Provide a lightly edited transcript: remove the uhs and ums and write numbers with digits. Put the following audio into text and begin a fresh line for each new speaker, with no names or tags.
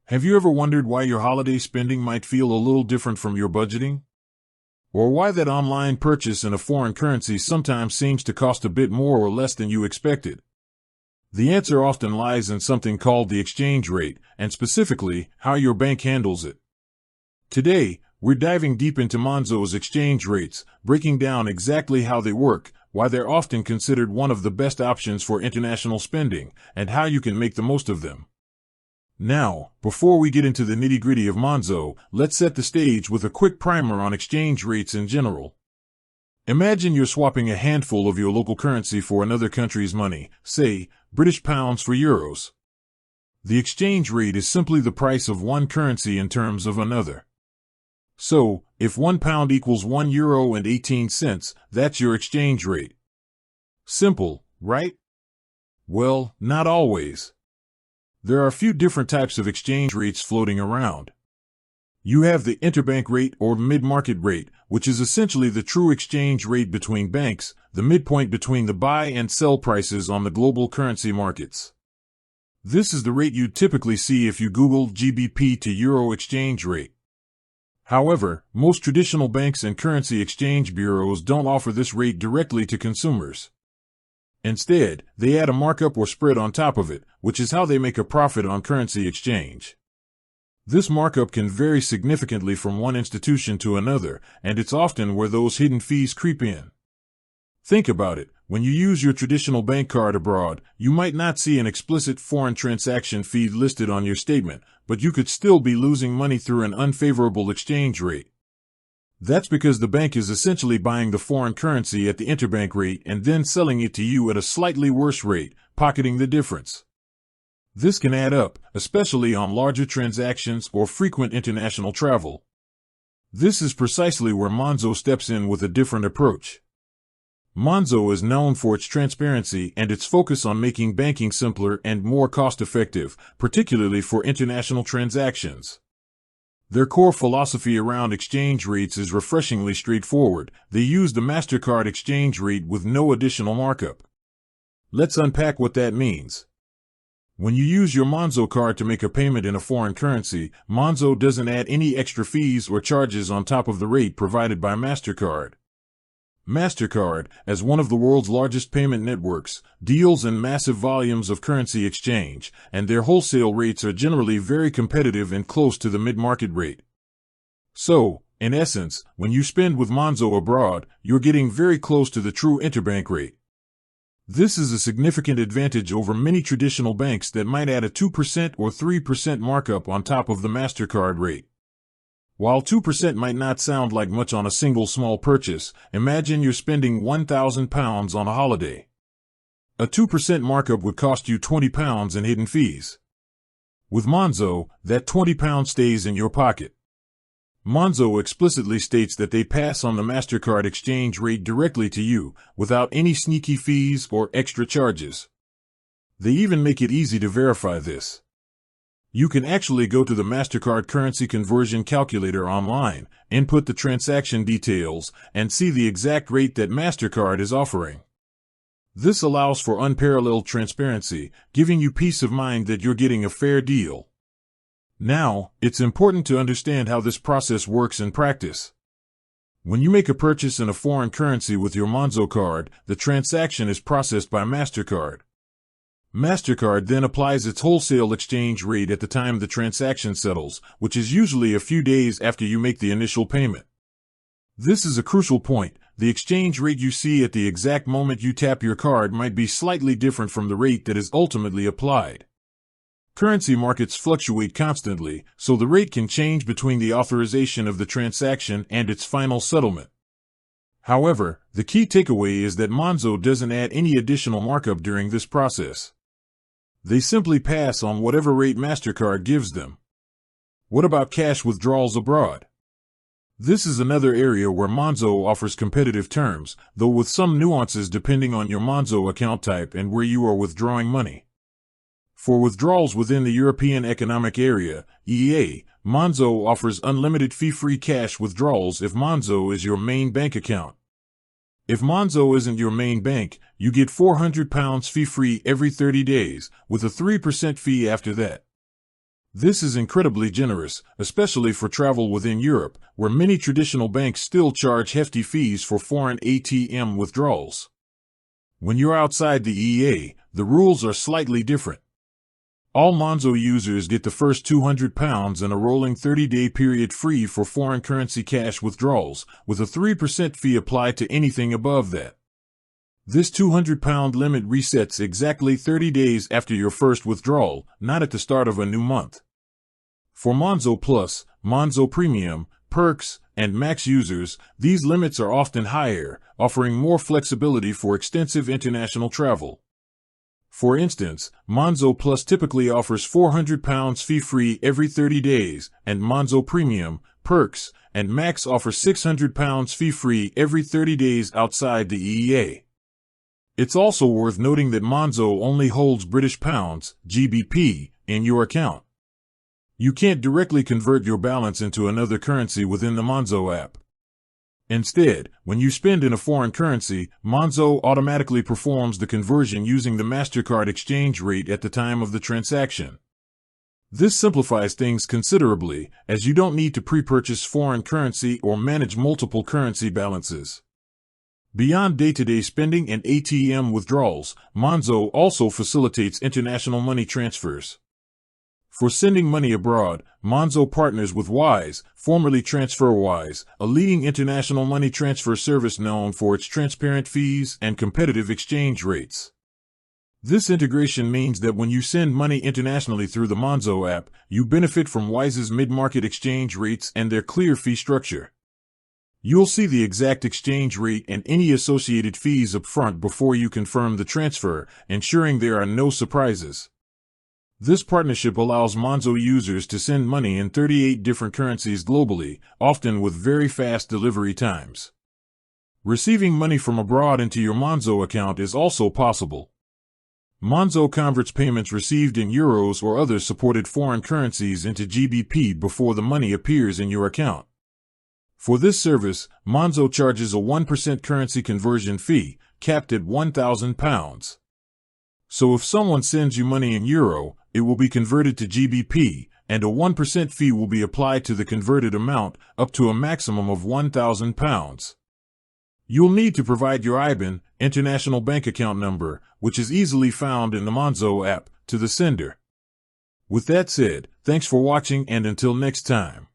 Have you ever wondered why your holiday spending might feel a little different from your budgeting? Or why that online purchase in a foreign currency sometimes seems to cost a bit more or less than you expected? The answer often lies in something called the exchange rate, and specifically, how your bank handles it. Today, we're diving deep into Monzo's exchange rates, breaking down exactly how they work, why they're often considered one of the best options for international spending, and how you can make the most of them. Now, before we get into the nitty-gritty of Monzo, let's set the stage with a quick primer on exchange rates in general. Imagine you're swapping a handful of your local currency for another country's money, say, British pounds for euros. The exchange rate is simply the price of one currency in terms of another. So, if £1 equals €1.18, that's your exchange rate. Simple, right? Well, not always. There are a few different types of exchange rates floating around. You have the interbank rate or mid-market rate, which is essentially the true exchange rate between banks, the midpoint between the buy and sell prices on the global currency markets. This is the rate you'd typically see if you Googled GBP to Euro exchange rate. However, most traditional banks and currency exchange bureaus don't offer this rate directly to consumers. Instead, they add a markup or spread on top of it, which is how they make a profit on currency exchange. This markup can vary significantly from one institution to another, and it's often where those hidden fees creep in. Think about it. When you use your traditional bank card abroad, you might not see an explicit foreign transaction fee listed on your statement, but you could still be losing money through an unfavorable exchange rate. That's because the bank is essentially buying the foreign currency at the interbank rate and then selling it to you at a slightly worse rate, pocketing the difference. This can add up, especially on larger transactions or frequent international travel. This is precisely where Monzo steps in with a different approach. Monzo is known for its transparency and its focus on making banking simpler and more cost-effective, particularly for international transactions. Their core philosophy around exchange rates is refreshingly straightforward. They use the MasterCard exchange rate with no additional markup. Let's unpack what that means. When you use your Monzo card to make a payment in a foreign currency, Monzo doesn't add any extra fees or charges on top of the rate provided by MasterCard. MasterCard, as one of the world's largest payment networks, deals in massive volumes of currency exchange, and their wholesale rates are generally very competitive and close to the mid-market rate. So, in essence, when you spend with Monzo abroad, you're getting very close to the true interbank rate. This is a significant advantage over many traditional banks that might add a 2% or 3% markup on top of the MasterCard rate. While 2% might not sound like much on a single small purchase, imagine you're spending £1,000 on a holiday. A 2% markup would cost you £20 in hidden fees. With Monzo, that £20 stays in your pocket. Monzo explicitly states that they pass on the MasterCard exchange rate directly to you, without any sneaky fees or extra charges. They even make it easy to verify this. You can actually go to the MasterCard currency conversion calculator online, input the transaction details, and see the exact rate that MasterCard is offering. This allows for unparalleled transparency, giving you peace of mind that you're getting a fair deal. Now, it's important to understand how this process works in practice. When you make a purchase in a foreign currency with your Monzo card, the transaction is processed by MasterCard. MasterCard then applies its wholesale exchange rate at the time the transaction settles, which is usually a few days after you make the initial payment. This is a crucial point. The exchange rate you see at the exact moment you tap your card might be slightly different from the rate that is ultimately applied. Currency markets fluctuate constantly, so the rate can change between the authorization of the transaction and its final settlement. However, the key takeaway is that Monzo doesn't add any additional markup during this process. They simply pass on whatever rate MasterCard gives them. What about cash withdrawals abroad? This is another area where Monzo offers competitive terms, though with some nuances depending on your Monzo account type and where you are withdrawing money. For withdrawals within the European Economic Area, EEA, Monzo offers unlimited fee-free cash withdrawals if Monzo is your main bank account. If Monzo isn't your main bank, you get £400 fee-free every 30 days, with a 3% fee after that. This is incredibly generous, especially for travel within Europe, where many traditional banks still charge hefty fees for foreign ATM withdrawals. When you're outside the EA, the rules are slightly different. All Monzo users get the first £200 and a rolling 30-day period free for foreign currency cash withdrawals, with a 3% fee applied to anything above that. This £200 limit resets exactly 30 days after your first withdrawal, not at the start of a new month. For Monzo Plus, Monzo Premium, Perks, and Max users, these limits are often higher, offering more flexibility for extensive international travel. For instance, Monzo Plus typically offers £400 fee-free every 30 days, and Monzo Premium, Perks, and Max offer £600 fee-free every 30 days outside the EEA. It's also worth noting that Monzo only holds British pounds, GBP, in your account. You can't directly convert your balance into another currency within the Monzo app. Instead, when you spend in a foreign currency, Monzo automatically performs the conversion using the MasterCard exchange rate at the time of the transaction. This simplifies things considerably, as you don't need to pre-purchase foreign currency or manage multiple currency balances. Beyond day-to-day spending and ATM withdrawals, Monzo also facilitates international money transfers. For sending money abroad, Monzo partners with Wise, formerly TransferWise, a leading international money transfer service known for its transparent fees and competitive exchange rates. This integration means that when you send money internationally through the Monzo app, you benefit from Wise's mid-market exchange rates and their clear fee structure. You'll see the exact exchange rate and any associated fees up front before you confirm the transfer, ensuring there are no surprises. This partnership allows Monzo users to send money in 38 different currencies globally, often with very fast delivery times. Receiving money from abroad into your Monzo account is also possible. Monzo converts payments received in euros or other supported foreign currencies into GBP before the money appears in your account. For this service, Monzo charges a 1% currency conversion fee, capped at £1,000. So if someone sends you money in euro, it will be converted to GBP, and a 1% fee will be applied to the converted amount, up to a maximum of £1,000. You'll need to provide your IBAN, international bank account number, which is easily found in the Monzo app, to the sender. With that said, thanks for watching and until next time.